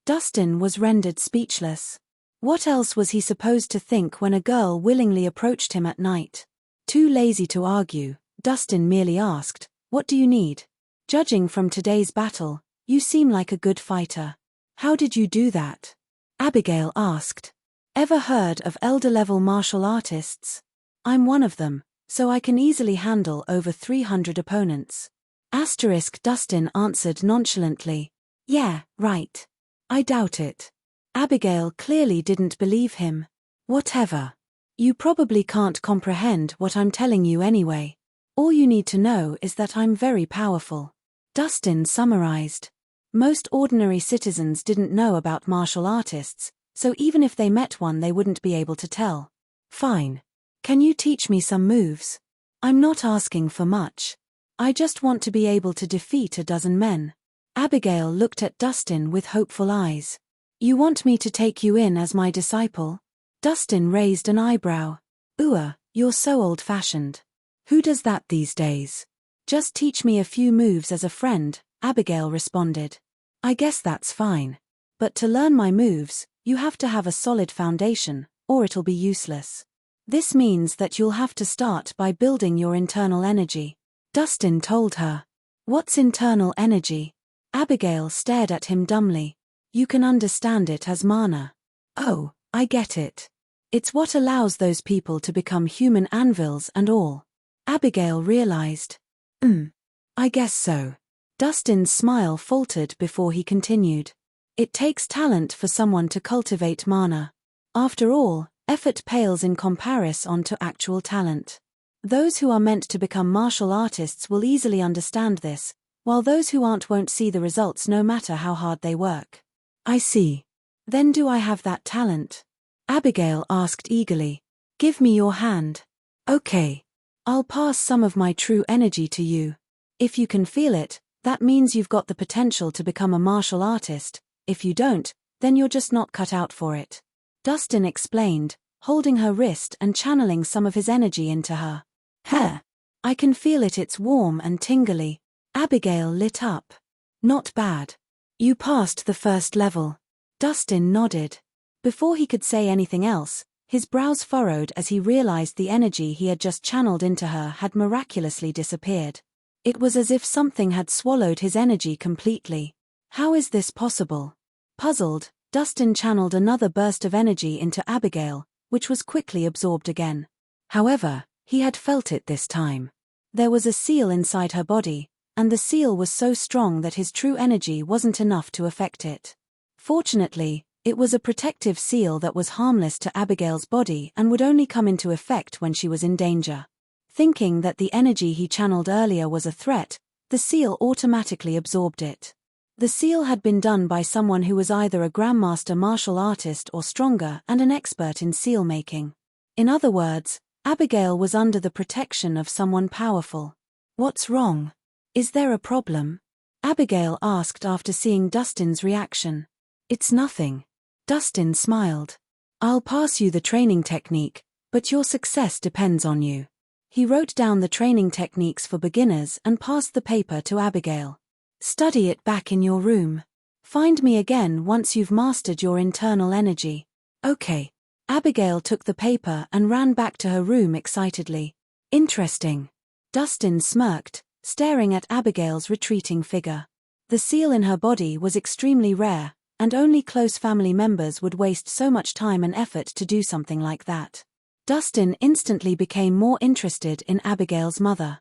Dustin was rendered speechless. What else was he supposed to think when a girl willingly approached him at night? Too lazy to argue, Dustin merely asked, "What do you need? Judging from today's battle, you seem like a good fighter. How did you do that?" Abigail asked. "Ever heard of elder-level martial artists? I'm one of them, so I can easily handle over 300 opponents." Dustin answered nonchalantly. "Yeah, right. I doubt it." Abigail clearly didn't believe him. "Whatever. You probably can't comprehend what I'm telling you anyway. All you need to know is that I'm very powerful." Dustin summarized. Most ordinary citizens didn't know about martial artists, so even if they met one they wouldn't be able to tell. "Fine. Can you teach me some moves? I'm not asking for much. I just want to be able to defeat a dozen men." Abigail looked at Dustin with hopeful eyes. "You want me to take you in as my disciple?" Dustin raised an eyebrow. You're so old-fashioned. Who does that these days?" "Just teach me a few moves as a friend," Abigail responded. "I guess that's fine. But to learn my moves, you have to have a solid foundation, or it'll be useless. This means that you'll have to start by building your internal energy," Dustin told her. "What's internal energy?" Abigail stared at him dumbly. "You can understand it as mana." "Oh, I get it. It's what allows those people to become human anvils and all." Abigail realized. I guess so." Dustin's smile faltered before he continued. "It takes talent for someone to cultivate mana. After all, effort pales in comparison to actual talent. Those who are meant to become martial artists will easily understand this, while those who aren't won't see the results no matter how hard they work." "I see. Then do I have that talent?" Abigail asked eagerly. "Give me your hand." "Okay. I'll pass some of my true energy to you. If you can feel it, that means you've got the potential to become a martial artist. If you don't, then you're just not cut out for it," Dustin explained, holding her wrist and channeling some of his energy into her. "Huh. I can feel it, it's warm and tingly." Abigail lit up. "Not bad. You passed the first level." Dustin nodded. Before he could say anything else, his brows furrowed as he realized the energy he had just channeled into her had miraculously disappeared. It was as if something had swallowed his energy completely. How is this possible? Puzzled, Dustin channeled another burst of energy into Abigail, which was quickly absorbed again. However, he had felt it this time. There was a seal inside her body, and the seal was so strong that his true energy wasn't enough to affect it. Fortunately, it was a protective seal that was harmless to Abigail's body and would only come into effect when she was in danger. Thinking that the energy he channeled earlier was a threat, the seal automatically absorbed it. The seal had been done by someone who was either a grandmaster martial artist or stronger and an expert in seal making. In other words, Abigail was under the protection of someone powerful. "What's wrong? Is there a problem?" Abigail asked after seeing Dustin's reaction. "It's nothing." Dustin smiled. "I'll pass you the training technique, but your success depends on you." He wrote down the training techniques for beginners and passed the paper to Abigail. "Study it back in your room. Find me again once you've mastered your internal energy." "Okay." Abigail took the paper and ran back to her room excitedly. "Interesting." Dustin smirked, staring at Abigail's retreating figure. The seal in her body was extremely rare, and only close family members would waste so much time and effort to do something like that. Dustin instantly became more interested in Abigail's mother.